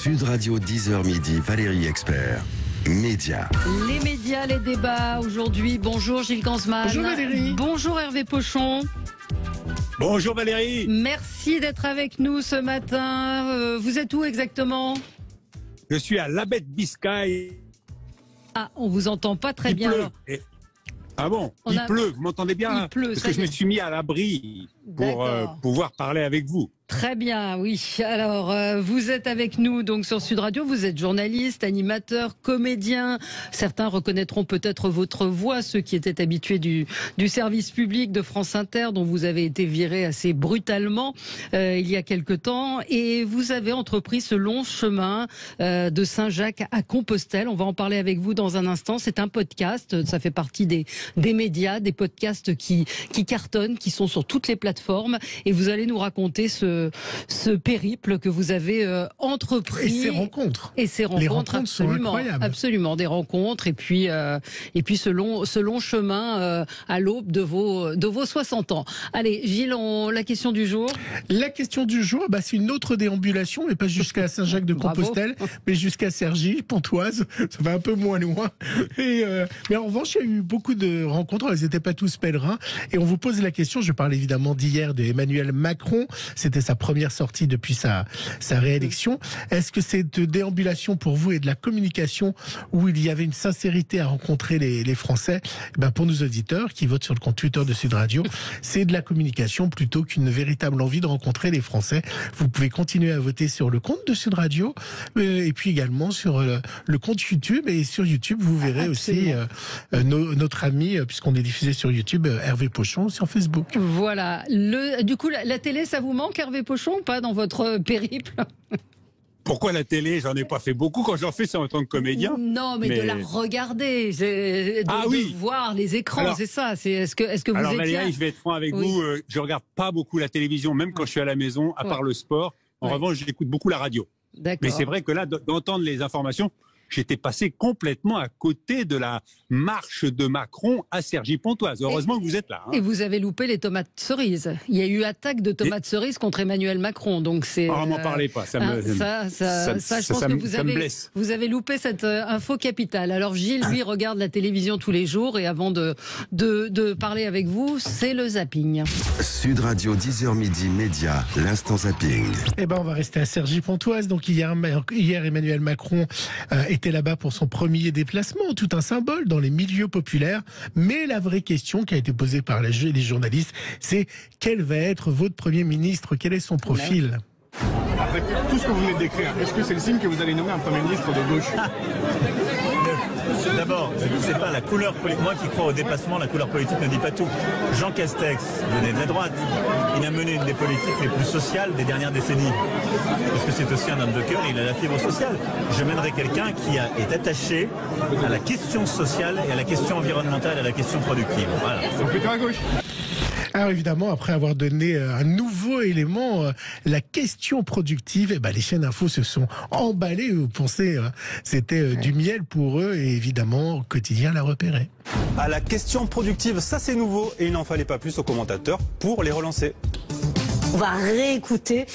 Sud Radio 10h midi, Valérie Expert. Média. Les médias, les débats aujourd'hui. Bonjour Gilles Gansman. Bonjour Valérie. Bonjour Hervé Pochon. Bonjour Valérie. Merci d'être avec nous ce matin. Vous êtes où exactement? Je suis à La Bête Biscaye. Ah, on vous entend pas très bien. Pleut. Ah bon, il pleut, vous m'entendez bien? Il pleut, parce que je me suis mis à l'abri pour pouvoir parler avec vous. Très bien, oui. Alors, vous êtes avec nous donc sur Sud Radio. Vous êtes journaliste, animateur, comédien. Certains reconnaîtront peut-être votre voix, ceux qui étaient habitués du service public de France Inter, dont vous avez été viré assez brutalement il y a quelque temps. Et vous avez entrepris ce long chemin de Saint-Jacques à Compostelle. On va en parler avec vous dans un instant. C'est un podcast. Ça fait partie des médias, des podcasts qui cartonnent, qui sont sur toutes les plateformes. Et vous allez nous raconter ce périple que vous avez entrepris. Et ces rencontres. Et ces rencontres, les rencontres absolument, sont incroyables. Absolument, des rencontres et puis ce long chemin à l'aube de vos 60 ans. Allez, Gilles, la question du jour. La question du jour, c'est une autre déambulation, mais pas jusqu'à Saint-Jacques-de-Compostelle, mais jusqu'à Cergy, Pontoise. Ça va un peu moins loin. Mais en revanche, il y a eu beaucoup de rencontres. Elles n'étaient pas tous pèlerins. Et on vous pose la question. Je parle évidemment d'hier de Emmanuel Macron. C'était sa première sortie depuis sa réélection. Est-ce que cette déambulation pour vous est de la communication où il y avait une sincérité à rencontrer les Français? Pour nos auditeurs qui votent sur le compte Twitter de Sud Radio, c'est de la communication plutôt qu'une véritable envie de rencontrer les Français. Vous pouvez continuer à voter sur le compte de Sud Radio et puis également sur le compte YouTube. Et sur YouTube, vous verrez aussi notre ami, puisqu'on est diffusé sur YouTube, Hervé Pochon, sur Facebook. Voilà. Du coup, la télé, ça vous manque, Hervé Pochon, ou pas dans votre périple? Pourquoi la télé? J'en ai pas fait beaucoup. Quand j'en fais, c'est en tant que comédien. Non, mais de la regarder, de voir les écrans, c'est ça. Est-ce que vous alors, étiez... Valérie, je vais être franc avec vous. Je regarde pas beaucoup la télévision, même quand je suis à la maison, à part le sport. En revanche, j'écoute beaucoup la radio. Mais c'est vrai que là, d'entendre les informations, j'étais passé complètement à côté de la marche de Macron à Cergy-Pontoise. Heureusement que vous êtes là. Et vous avez loupé les tomates cerises. Il y a eu attaque de tomates cerises contre Emmanuel Macron. Donc c'est. Oh, m'en parlez pas. Ça je pense que vous avez loupé cette info capitale. Alors Gilles, lui, regarde la télévision tous les jours et avant de parler avec vous, c'est le zapping. Sud Radio 10h midi, Média, l'instant zapping. On va rester à Cergy-Pontoise. Donc hier, Emmanuel Macron était là-bas pour son premier déplacement, tout un symbole dans les milieux populaires. Mais la vraie question qui a été posée par les journalistes, c'est quel va être votre Premier ministre? Quel est son profil? Après tout ce que vous venez de décrire, est-ce que c'est le signe que vous allez nommer un Premier ministre de gauche? D'abord, c'est pas la couleur politique. Moi qui crois au dépassement, la couleur politique ne dit pas tout. Jean Castex venait de la droite. Il a mené une des politiques les plus sociales des dernières décennies. Parce que c'est aussi un homme de cœur et il a la fibre sociale. Je mènerai quelqu'un qui est attaché à la question sociale et à la question environnementale et à la question productive. Voilà. Donc plutôt à gauche. Alors évidemment, après avoir donné un nouveau élément, la question productive, les chaînes infos se sont emballées. Vous pensez, c'était du miel pour eux et évidemment, Quotidien l'a repéré. À la question productive, ça c'est nouveau et il n'en fallait pas plus aux commentateurs pour les relancer. On va réécouter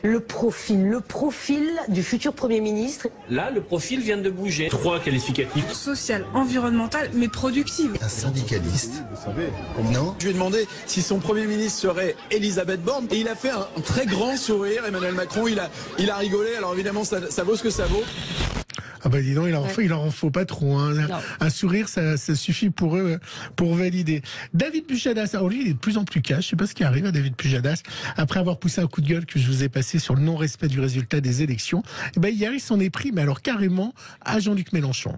le profil du futur Premier ministre. Là, le profil vient de bouger. 3 qualificatifs. Social, environnemental, mais productive. Un syndicaliste. Vous savez, non. Je lui ai demandé si son Premier ministre serait Elisabeth Borne et il a fait un très grand sourire. Emmanuel Macron, il a rigolé. Alors évidemment, ça vaut ce que ça vaut. Dis donc, il en faut pas trop. Un sourire, ça suffit pour eux, pour valider. David Pujadas, alors lui, il est de plus en plus cash. Je sais pas ce qui arrive à David Pujadas. Après avoir poussé un coup de gueule que je vous ai passé sur le non-respect du résultat des élections, hier, il s'en est pris, mais alors carrément, à Jean-Luc Mélenchon.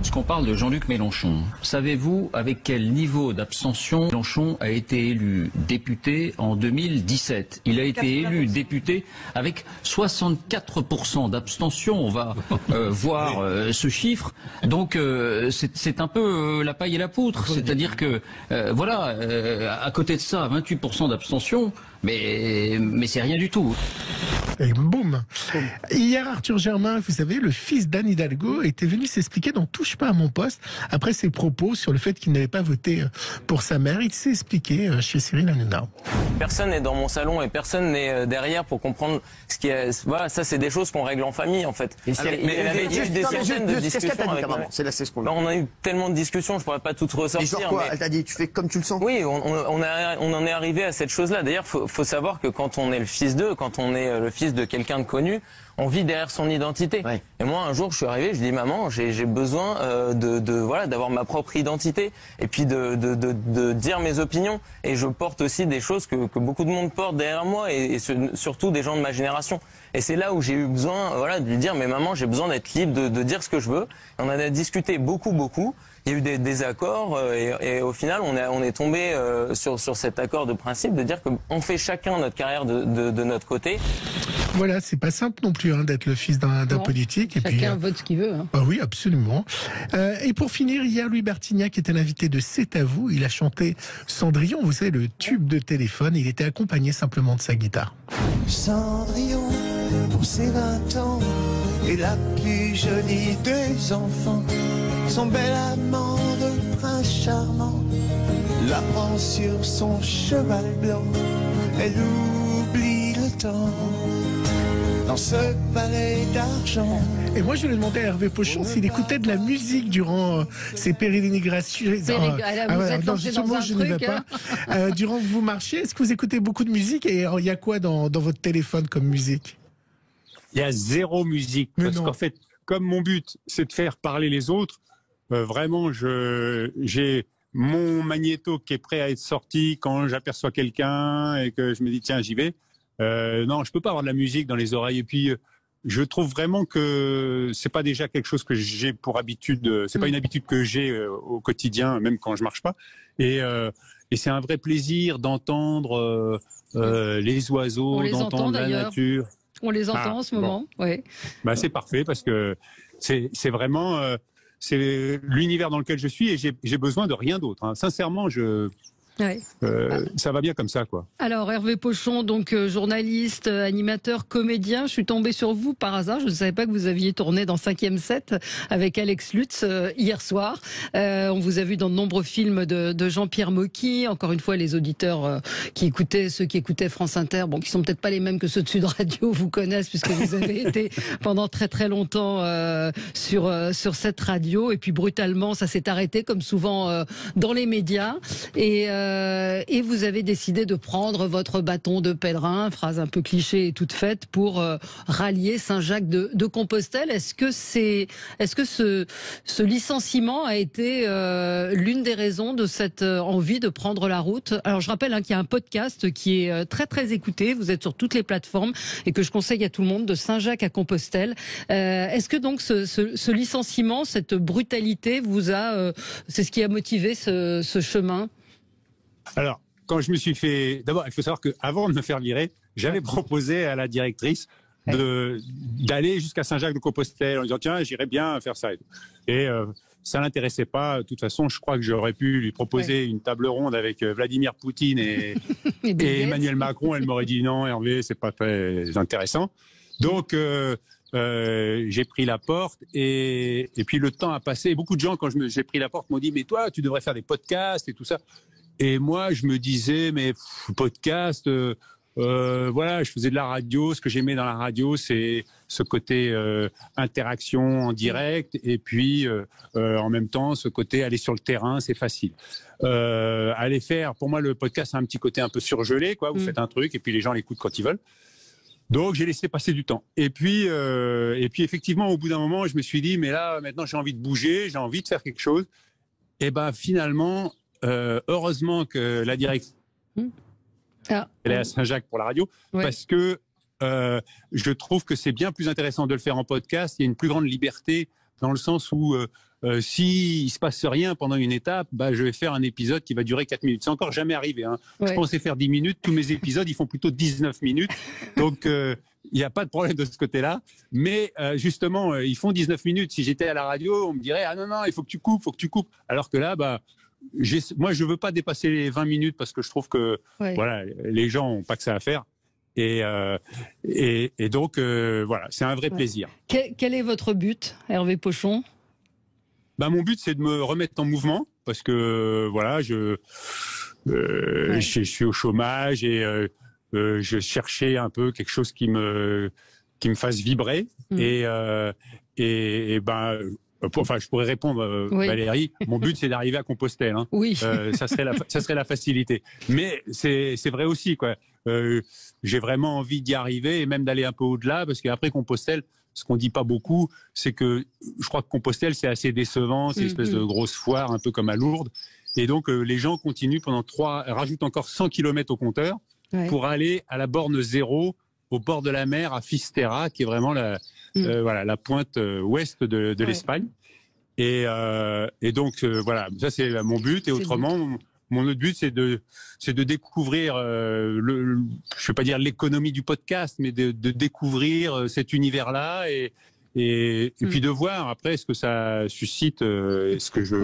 Puisqu'on parle de Jean-Luc Mélenchon, savez-vous avec quel niveau d'abstention Mélenchon a été élu député en 2017? Il a été élu député avec 64% d'abstention. On va voir ce chiffre. Donc c'est un peu la paille et la poutre. C'est-à-dire que à côté de ça, 28% d'abstention. Mais c'est rien du tout. Et boum. Hier, Arthur Germain, vous savez, le fils d'Anne Hidalgo, était venu s'expliquer dans Touche pas à mon poste après ses propos sur le fait qu'il n'avait pas voté pour sa mère. Il s'est expliqué chez Cyril Hanouna. Personne n'est dans mon salon et personne n'est derrière pour comprendre ce qui est. Voilà, ça c'est des choses qu'on règle en famille en fait. Il y a eu des centaines de discussions avec ma maman. On a eu tellement de discussions, je pourrais pas toutes ressortir. Mais genre quoi ? Elle t'a dit, tu fais comme tu le sens ? Oui, on en est arrivé à cette chose-là. D'ailleurs, faut savoir que quand on est le fils d'eux, quand on est le fils de quelqu'un de connu, on vit derrière son identité. Ouais. Et moi, un jour, je suis arrivé, je dis maman, j'ai besoin voilà, d'avoir ma propre identité et puis de dire mes opinions. Et je porte aussi des choses que beaucoup de monde porte derrière moi et surtout des gens de ma génération. Et c'est là où j'ai eu besoin, voilà, de lui dire mais maman, j'ai besoin d'être libre de dire ce que je veux. Et on en a discuté beaucoup. Il y a eu des désaccords et au final, on est tombé sur cet accord de principe de dire qu'on fait chacun notre carrière de notre côté. Voilà, c'est pas simple non plus d'être le fils d'un politique. Et chacun vote ce qu'il veut. Bah oui, absolument. Et pour finir, hier, Louis Bertignac était l'invité de C'est à vous. Il a chanté Cendrillon, vous savez, le tube de téléphone. Il était accompagné simplement de sa guitare. Cendrillon, pour ses 20 ans, est la plus jolie des enfants. Son bel amant de prince charmant la prend sur son cheval blanc. Elle oublie le temps dans ce palais d'argent. Et moi, je lui ai demandé à Hervé Pochon s'il écoutait de la musique durant ses pérégrinations. Durant que vous marchiez, est-ce que vous écoutez beaucoup de musique et il y a quoi dans votre téléphone comme musique? Il y a zéro musique. Parce qu'en fait, comme mon but, c'est de faire parler les autres, vraiment, j'ai mon magnéto qui est prêt à être sorti quand j'aperçois quelqu'un et que je me dis, tiens, j'y vais. Non, je peux pas avoir de la musique dans les oreilles. Et puis, je trouve vraiment que c'est pas déjà quelque chose que j'ai pour habitude. C'est pas une habitude que j'ai au quotidien, même quand je marche pas. Et c'est un vrai plaisir d'entendre les oiseaux, d'entendre la nature. On les entend en ce moment. Ouais. Bah, c'est parfait parce que c'est vraiment c'est l'univers dans lequel je suis et j'ai besoin de rien d'autre. Sincèrement, ça va bien comme ça, quoi. Alors, Hervé Pochon, donc journaliste, animateur, comédien, je suis tombée sur vous par hasard. Je ne savais pas que vous aviez tourné dans 5e 7 avec Alex Lutz hier soir. On vous a vu dans de nombreux films de Jean-Pierre Mocky. Encore une fois, les auditeurs ceux qui écoutaient France Inter, bon, qui sont peut-être pas les mêmes que ceux de Sud Radio, vous connaissent puisque vous avez été pendant très très longtemps sur cette radio. Et puis brutalement, ça s'est arrêté comme souvent dans les médias. Et vous avez décidé de prendre votre bâton de pèlerin, phrase un peu cliché et toute faite, pour rallier Saint-Jacques de Compostelle. Est-ce que ce licenciement a été l'une des raisons de cette envie de prendre la route? Alors je rappelle qu'il y a un podcast qui est très très écouté, vous êtes sur toutes les plateformes et que je conseille à tout le monde, de Saint-Jacques à Compostelle. Est-ce que donc ce licenciement, cette brutalité c'est ce qui a motivé ce chemin? Alors, quand je me suis fait... D'abord, il faut savoir qu'avant de me faire virer, j'avais proposé à la directrice d'aller jusqu'à Saint-Jacques-de-Compostelle en disant, tiens, j'irais bien faire ça. Et ça ne l'intéressait pas. De toute façon, je crois que j'aurais pu lui proposer une table ronde avec Vladimir Poutine et Emmanuel Macron. Elle m'aurait dit, non, Hervé, c'est pas très intéressant. Donc... j'ai pris la porte et puis le temps a passé. Beaucoup de gens, quand j'ai pris la porte, m'ont dit, mais toi, tu devrais faire des podcasts et tout ça. Et moi, je me disais, mais podcast, voilà, je faisais de la radio. Ce que j'aimais dans la radio, c'est ce côté interaction en direct et puis en même temps, ce côté aller sur le terrain, c'est facile. Aller faire, pour moi, le podcast, c'est un petit côté un peu surgelé, quoi. Vous faites un truc et puis les gens l'écoutent quand ils veulent. Donc j'ai laissé passer du temps. Et puis effectivement, au bout d'un moment, je me suis dit, mais là, maintenant, j'ai envie de bouger, j'ai envie de faire quelque chose. Et ben finalement, heureusement que la direction elle est à Saint-Jacques pour la radio, parce que je trouve que c'est bien plus intéressant de le faire en podcast. Il y a une plus grande liberté dans le sens où s'il se passe rien pendant une étape, je vais faire un épisode qui va durer 4 minutes. C'est encore jamais arrivé. Je pensais faire 10 minutes. Tous mes épisodes, ils font plutôt 19 minutes. Donc, il n'y a pas de problème de ce côté-là. Mais justement, ils font 19 minutes. Si j'étais à la radio, on me dirait « Ah non, il faut que tu coupes, faut que tu coupes. » Alors que là, moi, je veux pas dépasser les 20 minutes parce que je trouve que voilà, les gens n'ont pas que ça à faire. Et donc, voilà, c'est un vrai plaisir. Quel est votre but, Hervé Pochon ? Mon but, c'est de me remettre en mouvement parce que, voilà, je suis au chômage et je cherchais un peu quelque chose qui me fasse vibrer. Enfin, je pourrais répondre, Valérie. Mon but, c'est d'arriver à Compostelle. Hein. Oui. Ça serait la facilité. Mais c'est vrai aussi, quoi. J'ai vraiment envie d'y arriver et même d'aller un peu au-delà, parce qu'après Compostelle, ce qu'on dit pas beaucoup, c'est que je crois que Compostelle, c'est assez décevant. C'est une espèce de grosse foire, un peu comme à Lourdes. Et donc, les gens continuent rajoutent encore 100 km au compteur pour aller à la borne 0, au bord de la mer, à Fisterra, qui est vraiment la pointe ouest de l'Espagne. Et donc, voilà, ça c'est mon but. Et autrement, mon autre but, c'est de découvrir, je ne vais pas dire l'économie du podcast, mais de découvrir cet univers-là et puis de voir après ce que ça suscite, ce que je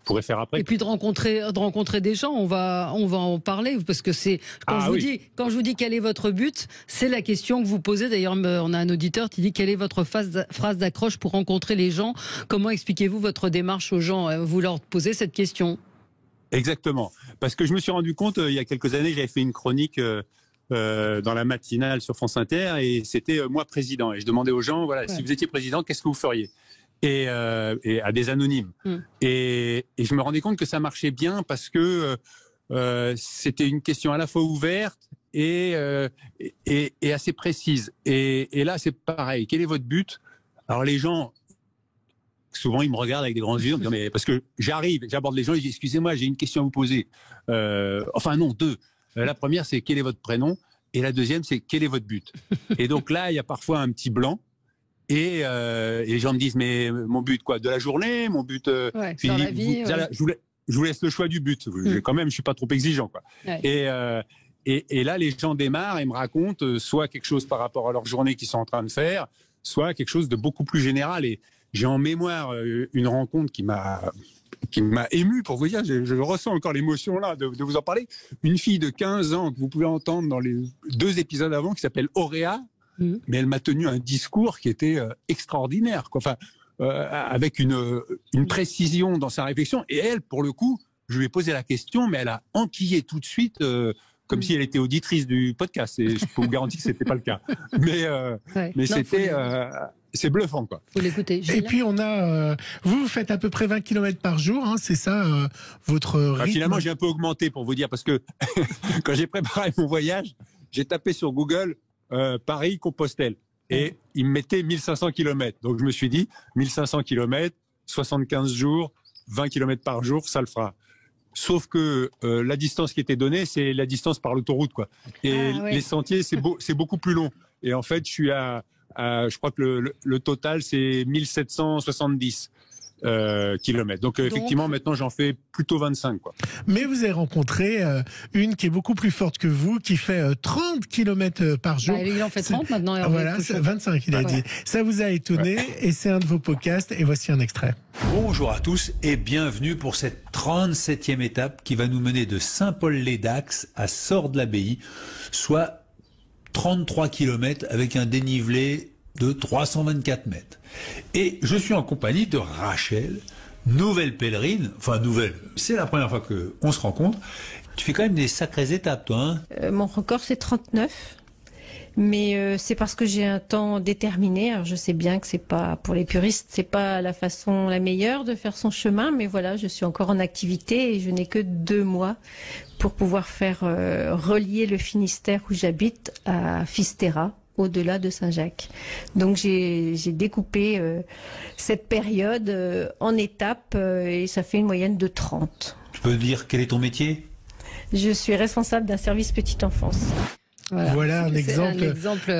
pourrais faire après. Et puis de rencontrer des gens, on va en parler, parce que c'est quand je vous dis quel est votre but, c'est la question que vous posez. D'ailleurs, on a un auditeur qui dit quelle est votre phrase d'accroche pour rencontrer les gens. Comment expliquez-vous votre démarche aux gens? Vous leur posez cette question. Exactement, parce que je me suis rendu compte il y a quelques années, j'avais fait une chronique dans la matinale sur France Inter et c'était moi président et je demandais aux gens si vous étiez président, qu'est-ce que vous feriez et à des anonymes et je me rendais compte que ça marchait bien parce que c'était une question à la fois ouverte et assez précise et là c'est pareil, quel est votre but? Alors les gens souvent ils me regardent avec des grands yeux mais parce que j'aborde les gens, ils disent excusez-moi, j'ai une question à vous poser. Enfin non, deux. La première, c'est quel est votre prénom? Et la deuxième, c'est quel est votre but? Et donc là, il y a parfois un petit blanc. Et les gens me disent, mais mon but, quoi? De la journée? Mon but dans la vie, je vous laisse le choix du but. Quand même, je suis pas trop exigeant, quoi. Et là, les gens démarrent et me racontent soit quelque chose par rapport à leur journée qu'ils sont en train de faire, soit quelque chose de beaucoup plus général. Et j'ai en mémoire une rencontre qui m'a ému, pour vous dire, je ressens encore l'émotion là de vous en parler. Une fille de 15 ans que vous pouvez entendre dans les 2 épisodes avant, qui s'appelle Auréa, mais elle m'a tenu un discours qui était extraordinaire, quoi. Enfin, avec une précision dans sa réflexion. Et elle, pour le coup, je lui ai posé la question, mais elle a enquillé tout de suite, comme si elle était auditrice du podcast. Et je peux vous garantir que c'était pas le cas. Mais c'était... c'est bluffant, quoi. Faut l'écouter. Et puis on a, vous faites à peu près 20 km par jour, hein, c'est ça votre rythme? Finalement, j'ai un peu augmenté, pour vous dire, parce que quand j'ai préparé mon voyage, j'ai tapé sur Google Paris-Compostelle et il me mettait 1500 km. Donc je me suis dit 1500 km, 75 jours, 20 km par jour, ça le fera. Sauf que la distance qui était donnée, c'est la distance par l'autoroute, quoi. Et les sentiers, c'est beaucoup plus long. Et en fait, je suis je crois que le total, c'est 1770 kilomètres. Donc, effectivement, maintenant, j'en fais plutôt 25, quoi. Mais vous avez rencontré une qui est beaucoup plus forte que vous, qui fait 30 km par jour. Il en fait 30 maintenant. Voilà, 25, il a dit. Ça vous a étonné, et c'est un de vos podcasts, et voici un extrait. Bonjour à tous et bienvenue pour cette 37e étape qui va nous mener de Saint-Paul-les-Dax à Sordes-l'Abbaye, soit 33 km avec un dénivelé de 324 mètres. Et je suis en compagnie de Rachel, nouvelle pèlerine, enfin nouvelle, c'est la première fois qu'on se rencontre. Tu fais quand même des sacrées étapes, toi, hein? Mon record, c'est 39. Mais c'est parce que j'ai un temps déterminé. Alors je sais bien que c'est pas, pour les puristes, c'est pas la façon la meilleure de faire son chemin, mais voilà, je suis encore en activité et je n'ai que 2 mois pour pouvoir faire relier le Finistère où j'habite à Fisterra, au-delà de Saint-Jacques. Donc j'ai découpé cette période en étapes et ça fait une moyenne de 30. Tu peux dire quel est ton métier? Je suis responsable d'un service petite enfance. Voilà un exemple.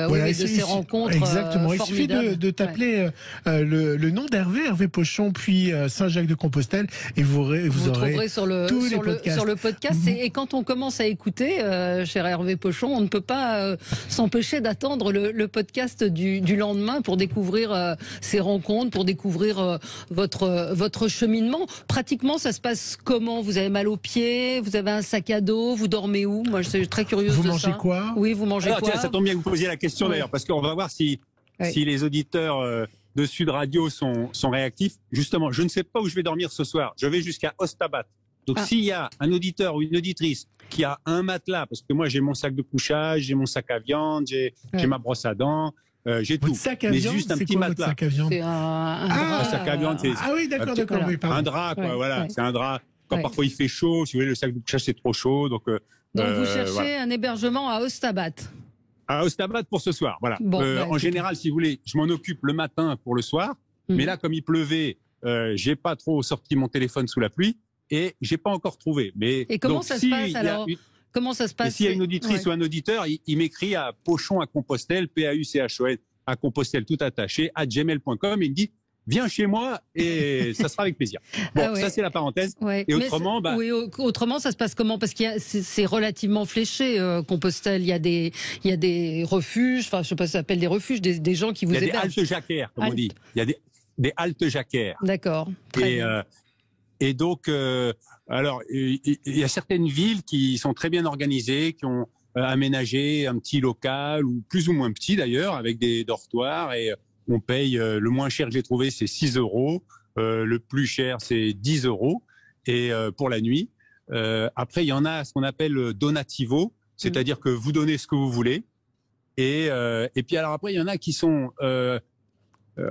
Voilà, de ces rencontres. Exactement. Il suffit de taper le nom Hervé Pochon, puis Saint-Jacques-de-Compostelle, et vous aurez sur le podcast. Et quand on commence à écouter, cher Hervé Pochon, on ne peut pas s'empêcher d'attendre le podcast du lendemain pour découvrir ces rencontres, pour découvrir votre cheminement. Pratiquement, ça se passe comment? Vous avez mal aux pieds? Vous avez un sac à dos? Vous dormez où? Moi, je suis très curieuse de ça. Vous mangez quoi? Oui, vous mangez quoi? Tiens, ça tombe bien que vous posiez la question d'ailleurs, parce qu'on va voir si les auditeurs de Sud Radio sont réactifs. Justement, je ne sais pas où je vais dormir ce soir. Je vais jusqu'à Ostabat. Donc s'il y a un auditeur ou une auditrice qui a un matelas, parce que moi j'ai mon sac de couchage, j'ai mon sac à viande, j'ai ma brosse à dents, j'ai tout. Sac à viande, juste un petit matelas. Sac à viande. C'est un sac à viande, c'est oui, d'accord, oui, un drap, quoi. Voilà, c'est un drap. Quand parfois il fait chaud, si vous voulez, le sac de couchage c'est trop chaud, donc vous cherchez un hébergement à Ostabat. À Ostabat pour ce soir, voilà. Bon, en général, si vous voulez, je m'en occupe le matin pour le soir, mais là, comme il pleuvait, j'ai pas trop sorti mon téléphone sous la pluie et j'ai pas encore trouvé. Mais et comment ça se passe alors? Comment ça se passe? S'il y a une auditrice ou un auditeur, il m'écrit à Pochon à Compostelle, PAUCHON à Compostelle tout attaché @gmail.com et il me dit viens chez moi et ça sera avec plaisir. Bon, ça c'est la parenthèse. Et autrement, autrement, ça se passe comment? Parce qu'il c'est relativement fléché, Compostelle. Il y a des refuges. Enfin, je sais pas si ça s'appelle des refuges, des gens qui vous hébergent. Il y a des haltes jacquaires, comme on dit. Il y a des haltes jacquaires. D'accord. Et donc, alors, il y a certaines villes qui sont très bien organisées, qui ont aménagé un petit local ou plus ou moins petit d'ailleurs, avec des dortoirs et on paye, le moins cher que j'ai trouvé, c'est 6 €. Le plus cher, c'est 10 € et pour la nuit. Après, il y en a ce qu'on appelle donativo, c'est-à-dire que vous donnez ce que vous voulez. Et puis alors après, il y en a qui sont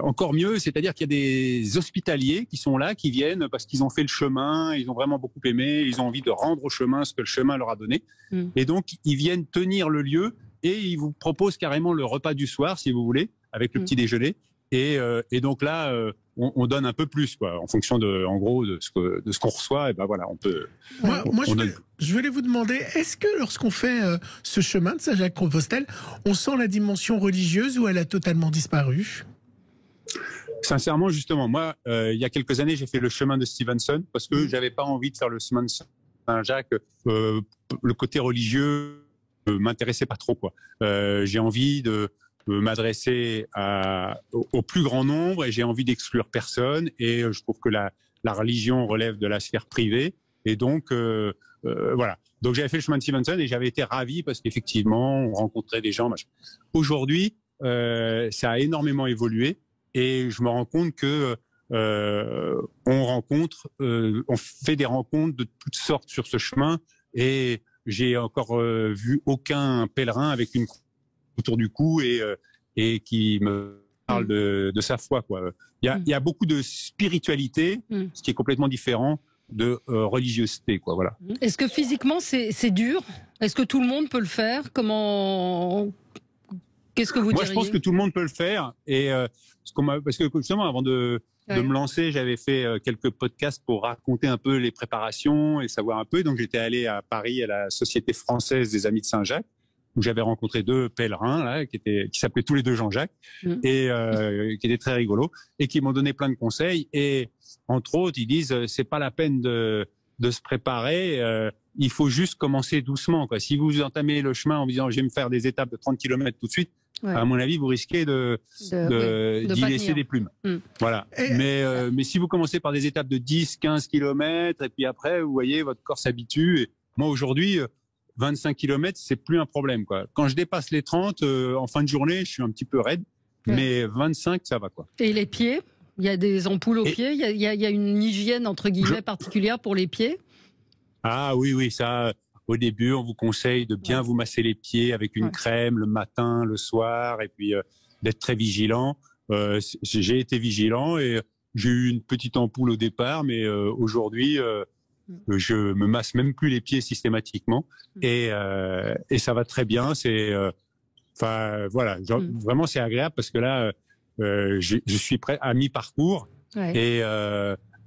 encore mieux, c'est-à-dire qu'il y a des hospitaliers qui sont là, qui viennent parce qu'ils ont fait le chemin, ils ont vraiment beaucoup aimé, ils ont envie de rendre au chemin ce que le chemin leur a donné. Et donc, ils viennent tenir le lieu et ils vous proposent carrément le repas du soir, si vous voulez, avec le petit déjeuner. Et donc là, on donne un peu plus, quoi, en fonction en gros, de ce qu'on reçoit. Et ben voilà, on peut. Je voulais vous demander, est-ce que lorsqu'on fait ce chemin de Saint-Jacques-de-Compostelle, on sent la dimension religieuse ou elle a totalement disparu? Sincèrement, justement, moi, il y a quelques années, j'ai fait le chemin de Stevenson parce que j'avais pas envie de faire le chemin de Saint-Jacques. Le côté religieux m'intéressait pas trop, quoi. J'ai envie de m'adresser au plus grand nombre et j'ai envie d'exclure personne. Et je trouve que la religion relève de la sphère privée. Et donc, voilà. Donc, j'avais fait le chemin de Stevenson et j'avais été ravi parce qu'effectivement, on rencontrait des gens. Aujourd'hui, ça a énormément évolué et je me rends compte que on fait des rencontres de toutes sortes sur ce chemin et j'ai encore vu aucun pèlerin avec une croix autour du cou et qui me parle de sa foi, quoi. Il y a beaucoup de spiritualité, ce qui est complètement différent de religiosité, quoi. Voilà. Est-ce que physiquement c'est dur? Est-ce que tout le monde peut le faire? Qu'est-ce que vous diriez? Moi, je pense que tout le monde peut le faire. Et parce que justement, avant de me lancer, j'avais fait quelques podcasts pour raconter un peu les préparations et savoir un peu. Donc, j'étais allé à Paris à la Société française des Amis de Saint-Jacques, où j'avais rencontré 2 pèlerins là, qui s'appelaient tous les 2 Jean-Jacques et qui étaient très rigolos et qui m'ont donné plein de conseils. Et entre autres, ils disent c'est pas la peine de se préparer. Il faut juste commencer doucement, quoi. Si vous entamez le chemin en disant je vais me faire des étapes de 30 km tout de suite, à mon avis, vous risquez d'y laisser des plumes. Voilà. Mais si vous commencez par des étapes de 10, 15 km, et puis après, vous voyez, votre corps s'habitue. Et moi, aujourd'hui, 25 km, c'est plus un problème, quoi. Quand je dépasse les 30, en fin de journée, je suis un petit peu raide. Mais 25, ça va, quoi. Et les pieds? Il y a des ampoules aux pieds? Il y a une hygiène, entre guillemets, particulière pour les pieds? Ah oui, ça... Au début, on vous conseille de bien vous masser les pieds avec une crème le matin, le soir, et puis d'être très vigilant. J'ai été vigilant et j'ai eu une petite ampoule au départ, mais aujourd'hui, je me masse même plus les pieds systématiquement et ça va très bien. Voilà, vraiment c'est agréable parce que là, je suis prêt à mi-parcours et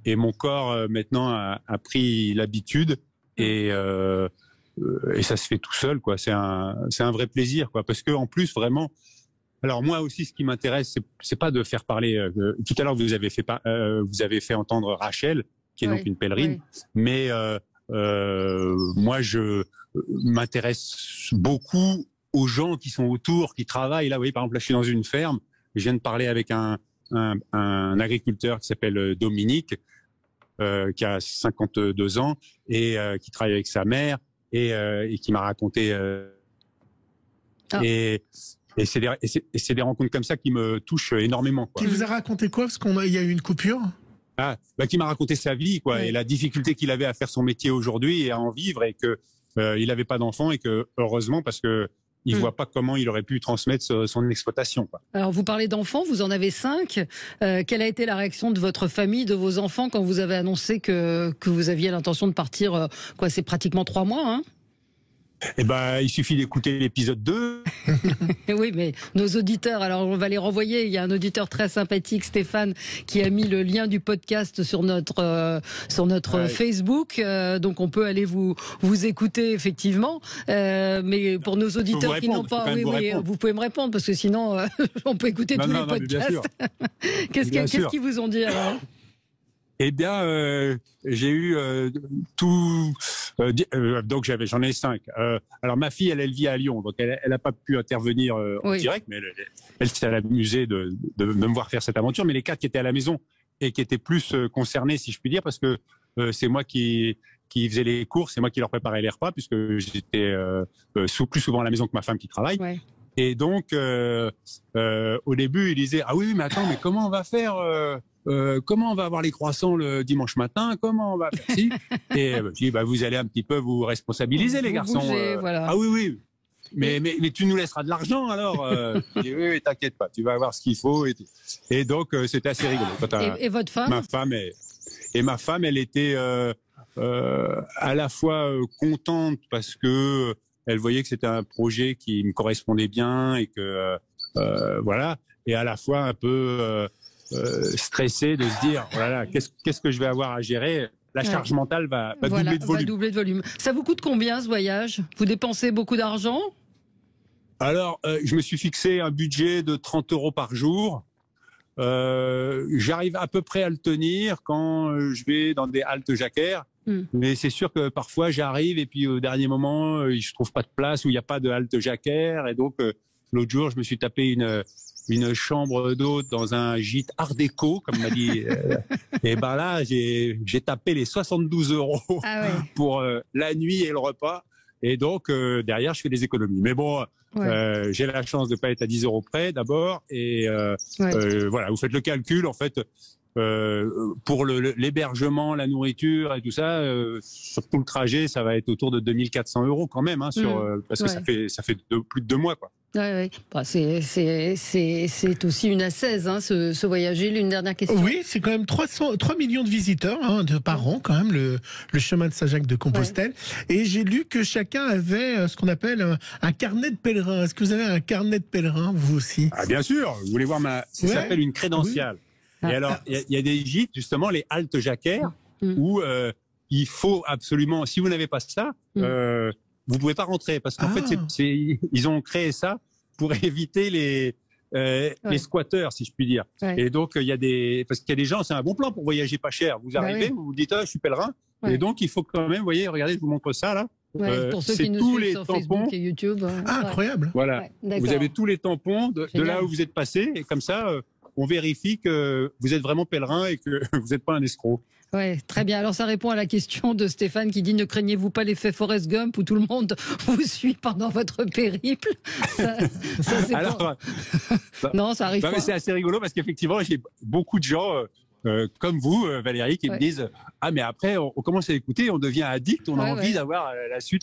mon corps maintenant a pris l'habitude. et ça se fait tout seul, quoi. C'est un vrai plaisir, quoi. Parce que en plus, vraiment. Alors moi aussi, ce qui m'intéresse, c'est pas de faire parler. Tout à l'heure, vous avez fait entendre Rachel, qui est donc une pèlerine, mais moi, je m'intéresse beaucoup aux gens qui sont autour, qui travaillent. Là, vous voyez, par exemple, là, je suis dans une ferme. Je viens de parler avec un agriculteur qui s'appelle Dominique, qui a 52 ans et qui travaille avec sa mère et qui m'a raconté. Et c'est des rencontres comme ça qui me touchent énormément, quoi. Qui vous a raconté quoi? Parce qu'il y a eu une coupure. Qui m'a raconté sa vie, quoi, et la difficulté qu'il avait à faire son métier aujourd'hui et à en vivre, et que il n'avait pas d'enfant, et que heureusement, parce que il voit pas comment il aurait pu transmettre son exploitation, quoi. Alors vous parlez d'enfants, vous en avez 5. Quelle a été la réaction de votre famille, de vos enfants, quand vous avez annoncé que vous aviez l'intention de partir? C'est pratiquement 3 mois, hein? Eh ben, il suffit d'écouter l'épisode 2. Oui, mais nos auditeurs, alors on va les renvoyer. Il y a un auditeur très sympathique, Stéphane, qui a mis le lien du podcast sur notre Facebook. Donc on peut aller vous écouter, effectivement. Mais pour nos auditeurs qui n'ont pas, vous pouvez me répondre, parce que sinon on peut écouter tous les podcasts. Qu'est-ce qu'ils vous ont dit, alors? Eh bien, j'ai eu tout. Donc j'en ai 5. Alors ma fille, elle vit à Lyon, donc elle n'a pas pu intervenir en direct, mais elle s'est amusée de me voir faire cette aventure. Mais les 4 qui étaient à la maison et qui étaient plus concernés, si je puis dire, parce que c'est moi qui faisais les courses, c'est moi qui leur préparais les repas, puisque j'étais plus souvent à la maison que ma femme qui travaille. Ouais. Et donc, au début, ils disaient: ah oui, mais attends, mais comment on va faire? Comment on va avoir les croissants le dimanche matin? Comment on va faire ci? Et je dis: vous allez un petit peu vous responsabiliser, les garçons. Voilà. Ah oui. Mais tu nous laisseras de l'argent, alors. Je dis: oui, t'inquiète pas, tu vas avoir ce qu'il faut. Et donc, c'était assez rigolo. Et votre femme? Ma femme, elle était à la fois contente, parce que elle voyait que c'était un projet qui me correspondait bien, et que voilà, et à la fois un peu stressé de se dire: oh là là, qu'est-ce que je vais avoir à gérer? La charge mentale va doubler de volume. Ça vous coûte combien, ce voyage? Vous dépensez beaucoup d'argent? Alors, je me suis fixé un budget de 30 € par jour. J'arrive à peu près à le tenir quand je vais dans des haltes jacquaires. Mais c'est sûr que parfois j'arrive et puis au dernier moment, je trouve pas de place, où il n'y a pas de halte jacquaire. Et donc, l'autre jour, je me suis tapé une chambre d'hôte dans un gîte art déco, comme m'a dit. Et ben là, j'ai tapé les 72 € pour la nuit et le repas. Et donc, derrière, je fais des économies. Mais bon, j'ai la chance de pas être à 10 € près, d'abord. Et voilà, vous faites le calcul, en fait, pour l'hébergement, la nourriture et tout ça, sur tout le trajet, ça va être autour de 2400 € quand même, hein, parce que ça fait plus de 2 mois, quoi. Ouais. Bah, c'est aussi une ascèse, hein, ce voyager. Une dernière question. Oui, c'est quand même 3 millions de visiteurs, hein, par an, quand même, le chemin de Saint-Jacques de Compostelle. Ouais. Et j'ai lu que chacun avait ce qu'on appelle un carnet de pèlerin. Est-ce que vous avez un carnet de pèlerin, vous aussi? Ah, bien sûr. Vous voulez voir ça s'appelle une crédentiale. Oui. Et alors, il y a des gîtes, justement, les haltes jacquaires, où il faut absolument, si vous n'avez pas ça, vous pouvez pas rentrer, parce qu'en fait, ils ont créé ça pour éviter les squatteurs, si je puis dire. Ouais. Et donc, parce qu'il y a des gens, c'est un bon plan pour voyager pas cher. Vous arrivez, vous vous dites: je suis pèlerin. Ouais. Et donc, il faut quand même, vous voyez, regardez, je vous montre ça, là. Pour ceux qui nous suivent sur Facebook et YouTube. Incroyable. Voilà. Vous avez tous les tampons de là où vous êtes passé, et comme ça, on vérifie que vous êtes vraiment pèlerin et que vous n'êtes pas un escroc. Ouais, très bien. Alors ça répond à la question de Stéphane qui dit: ne craignez-vous pas l'effet Forrest Gump où tout le monde vous suit pendant votre périple? Non, ça arrive pas. Mais c'est assez rigolo, parce qu'effectivement, j'ai beaucoup de gens comme vous, Valérie, qui me disent: ah, mais après, on commence à écouter, on devient addict, on a envie d'avoir la suite.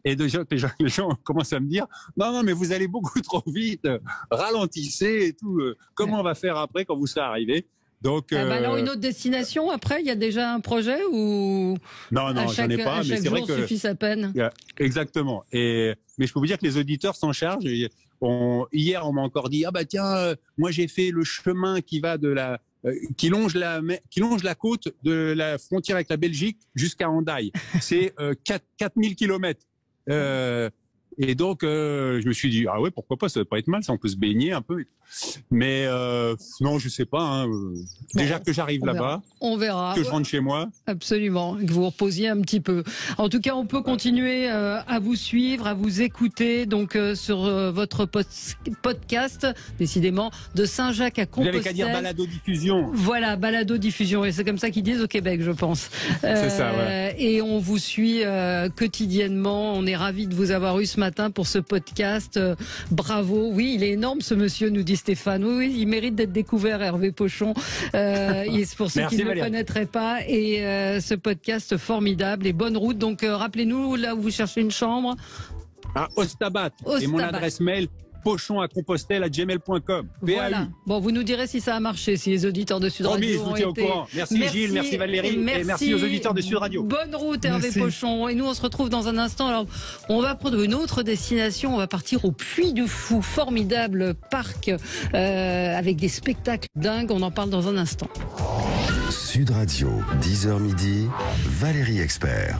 Et les gens commencent à me dire: non, mais vous allez beaucoup trop vite, ralentissez et tout. Comment on va faire après, quand vous serez arrivé? Donc, alors une autre destination après, il y a déjà un projet ou? Non, j'en ai pas, mais c'est vrai que suffit sa peine. Exactement. Mais je peux vous dire que les auditeurs s'en chargent. Hier, on m'a encore dit: ah bah tiens, moi j'ai fait le chemin qui va de qui longe la côte de la frontière avec la Belgique jusqu'à Hendaye. C'est 4000 kilomètres. Et donc, je me suis dit, ah ouais, pourquoi pas, ça va pas être mal, ça, on peut se baigner un peu. Mais non, je sais pas. Hein. Déjà que j'arrive là-bas, on verra. Que je rentre chez moi. Absolument, que vous vous reposiez un petit peu. En tout cas, on peut continuer à vous suivre, à vous écouter, donc sur votre podcast, décidément, de Saint-Jacques à Compostelle. Vous n'avez qu'à dire balado-diffusion. Voilà, balado-diffusion, et c'est comme ça qu'ils disent au Québec, je pense. C'est ça, voilà. Et on vous suit quotidiennement. On est ravis de vous avoir eu ce matin pour ce podcast. Bravo. Oui, il est énorme ce monsieur, nous dit Stéphane. Oui, il mérite d'être découvert, Hervé Pochon. C'est pour ceux qui ne le connaîtraient pas. Et ce podcast formidable et bonne route. Donc rappelez-nous là où vous cherchez une chambre. À Ostabat. Et mon adresse mail, pochon@compostelle@gmail.com. Voilà. Bon, vous nous direz si ça a marché, si les auditeurs de Sud Radio je vous tiens au courant. Merci Gilles, merci Valérie, et merci aux auditeurs de Sud Radio. Bonne route Hervé Pochon. Et nous, on se retrouve dans un instant. Alors, on va prendre une autre destination. On va partir au Puy du Fou, formidable parc avec des spectacles dingues. On en parle dans un instant. Sud Radio, 10h midi, Valérie Expert.